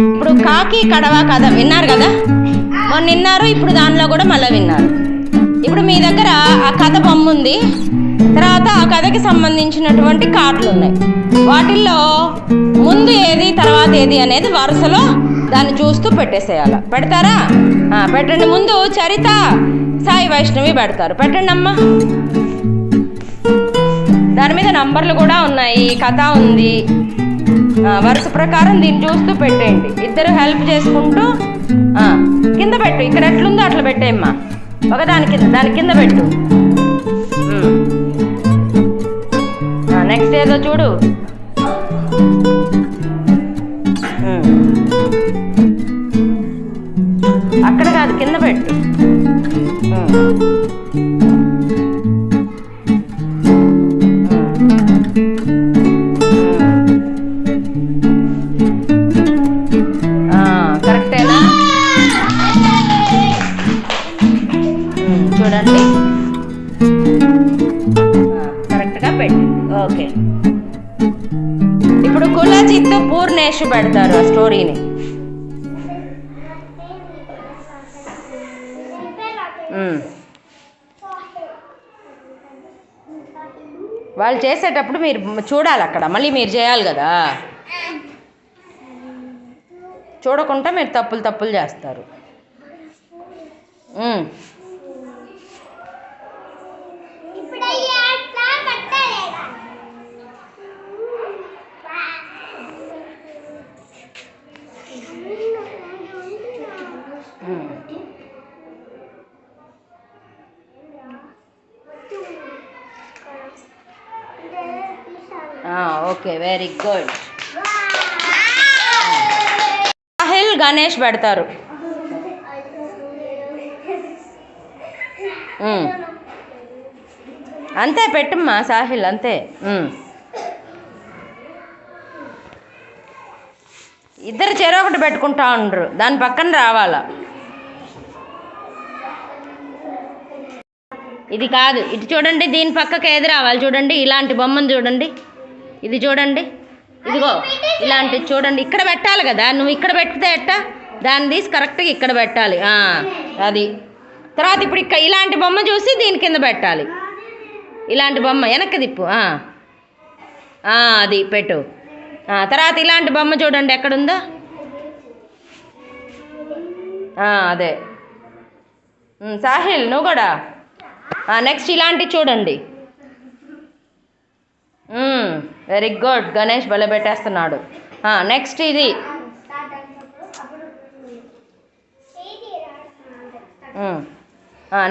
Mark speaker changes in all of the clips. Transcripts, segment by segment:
Speaker 1: ఇప్పుడు కాకి కడవ కథ విన్నారు కదా, మొన్న విన్నారు, ఇప్పుడు దానిలో కూడా మళ్ళీ విన్నారు. ఇప్పుడు మీ దగ్గర ఆ కథ బొమ్మ ఉంది, తర్వాత ఆ కథకి సంబంధించినటువంటి కార్డులు ఉన్నాయి. వాటిల్లో ముందు ఏది తర్వాత ఏది అనేది వరుసలో దాన్ని చూస్తూ పెట్టేసేయాలి. పెడతారా? పెట్టండి. ముందు చరిత, సాయి వైష్ణవి పెడతారు. పెట్టండి అమ్మా. దాని మీద నంబర్లు కూడా ఉన్నాయి, కథ ఉంది. వరుస ప్రకారం దీన్ని చూస్తూ పెట్టేయండి. ఇద్దరు హెల్ప్ చేసుకుంటూ కింద పెట్టు. ఇక్కడ ఎట్లుందో అట్లా పెట్టేయమ్మా. ఒకదాని కింద, దాని కింద పెట్టు. నెక్స్ట్ ఏదో చూడు. అక్కడ కాదు, కింద పెట్టు. కరెక్టేనా? చూడండి, కరెక్ట్గా పెట్టి. ఓకే, ఇప్పుడు కులజిత్ పూర్ణేష్ పెడతారు ఆ స్టోరీని. వాళ్ళు చేసేటప్పుడు మీరు చూడాలి, అక్కడ మళ్ళీ మీరు చేయాలి కదా. చూడకుండా మీరు తప్పులు చేస్తారు. Okay, very good. Sahil, Ganesh పెడతారు. అంతే పెట్టమ్మా సాహిల్, అంతే. ఇద్దరు చెరొకటి పెట్టుకుంటా ఉండరు, దాని పక్కన రావాలా. ఇది కాదు, ఇటు చూడండి, దీని పక్కకి ఏది రావాలి చూడండి. ఇలాంటి బొమ్మను చూడండి, ఇది చూడండి, ఇదిగో ఇలాంటిది చూడండి. ఇక్కడ పెట్టాలి కదా, నువ్వు ఇక్కడ పెడితే ఎట్టా? దాన్ని తీసి కరెక్ట్గా ఇక్కడ పెట్టాలి. అది తర్వాత ఇప్పుడు ఇలాంటి బొమ్మ చూసి దీని కింద పెట్టాలి. ఇలాంటి బొమ్మ వెనక్కి తిప్పు. అది పెట్టు. తర్వాత ఇలాంటి బొమ్మ చూడండి ఎక్కడుందో. అదే. సాహిల్, నువ్వు కూడా నెక్స్ట్ ఇలాంటి చూడండి. Very good. గణేష్ భలే పెట్టేస్తున్నాడు. నెక్స్ట్ ఇది.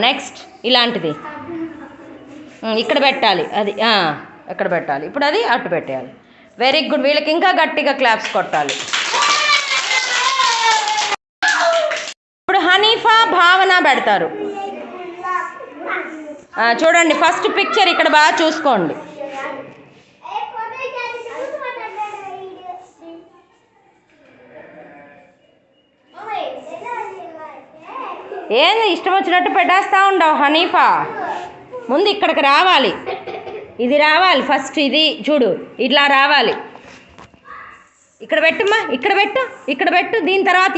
Speaker 1: నెక్స్ట్ ఇలాంటిది ఇక్కడ పెట్టాలి. అది ఎక్కడ పెట్టాలి? ఇప్పుడు అది అటు పెట్టేయాలి. Very good. వీళ్ళకి ఇంకా గట్టిగా క్లాప్స్ కొట్టాలి. ఇప్పుడు హనీఫా, భావన పెడతారు. చూడండి, ఫస్ట్ పిక్చర్ ఇక్కడ బాగా చూసుకోండి. ఏంది ఇష్టం వచ్చినట్టు పెట్టేస్తూ ఉండవు హనీఫా. ముందు ఇక్కడికి రావాలి, ఇది రావాలి ఫస్ట్. ఇది చూడు, ఇట్లా రావాలి. ఇక్కడ పెట్టుమ్మా, ఇక్కడ పెట్టు. దీని తర్వాత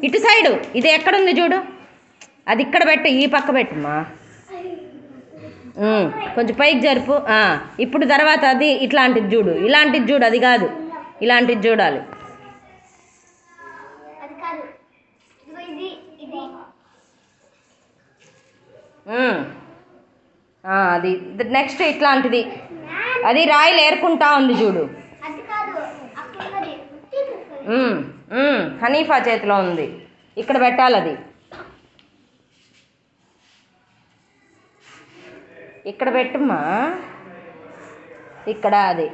Speaker 1: ఇటు సైడు ఇది ఎక్కడుంది చూడు, అది ఇక్కడ పెట్టు. ఈ పక్క పెట్టుమ్మా, కొంచెం పైకి జరుపు. ఇప్పుడు తర్వాత అది ఇట్లాంటిది చూడు, ఇలాంటిది చూడు, అది కాదు, ఇలాంటిది చూడాలి. అది నెక్స్ట్ ఇట్లాంటిది, అది రాయిలు ఏరుకుంటా ఉంది చూడు. హనీఫా చేతిలో ఉంది, ఇక్కడ పెట్టాలి. అది ఇక్కడ పెట్టుమ్మా, ఇక్కడ. అది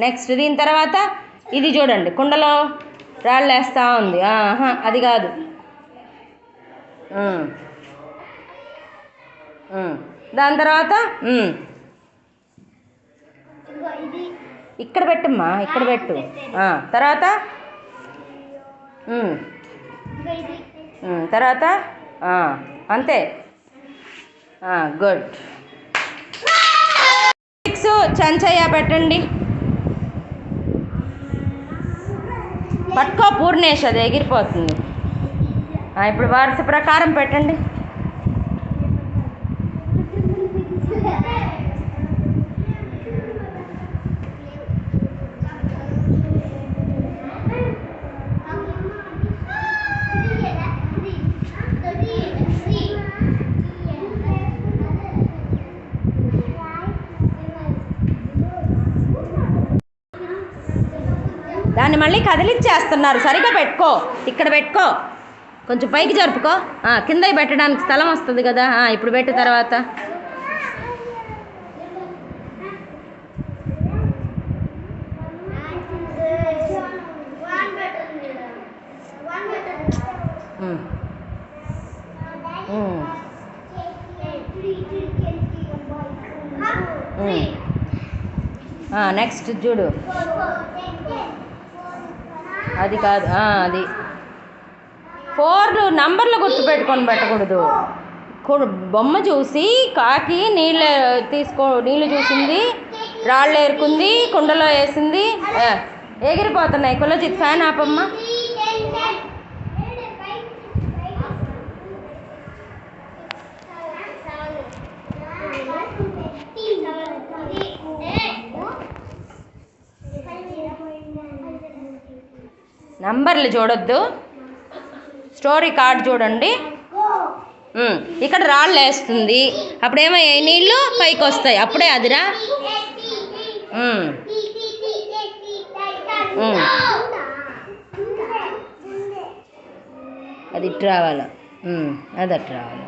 Speaker 1: నెక్స్ట్ దీని తర్వాత ఇది చూడండి, కుండలో రాళ్ళు వేస్తూ ఉంది. అది కాదు. దాని తర్వాత ఇక్కడ పెట్టుమ్మా, ఇక్కడ పెట్టు. తర్వాత తర్వాత అంతే. గుడ్. చంచయ్య పెట్టండి. పట్టుకో పూర్ణేష్, అది ఎగిరిపోతుంది. ఇప్పుడు వరుస ప్రకారం పెట్టండి. దాన్ని మళ్ళీ కదిలిచ్చేస్తున్నారు. సరిగా పెట్టుకో, ఇక్కడ పెట్టుకో, కొంచెం పైకి జరుపుకో. కింద పెట్టడానికి స్థలం వస్తుంది కదా. ఇప్పుడు పెట్టిన తర్వాత నెక్స్ట్ చూడు, అది కాదు, అది 4 నంబర్లు గుర్తుపెట్టుకొని పెట్టకూడదు. బొమ్మ చూసి కాకి నీళ్ళు చూసింది, రాళ్ళు ఏరుకుంది, కుండలో వేసింది, ఎగిరిపోతున్నాయి. కులజిత్ ఫ్యాన్ ఆపమ్మా. నంబర్లు చూడొద్దు, స్టోరీ కార్డ్ చూడండి. ఇక్కడ రాళ్ళు వేస్తుంది, అప్పుడేమయ్యాయి, నీళ్ళు పైకి వస్తాయి. అప్పుడే అదిరా. అది ఇటు రావాలి, అది అటు రావాలి.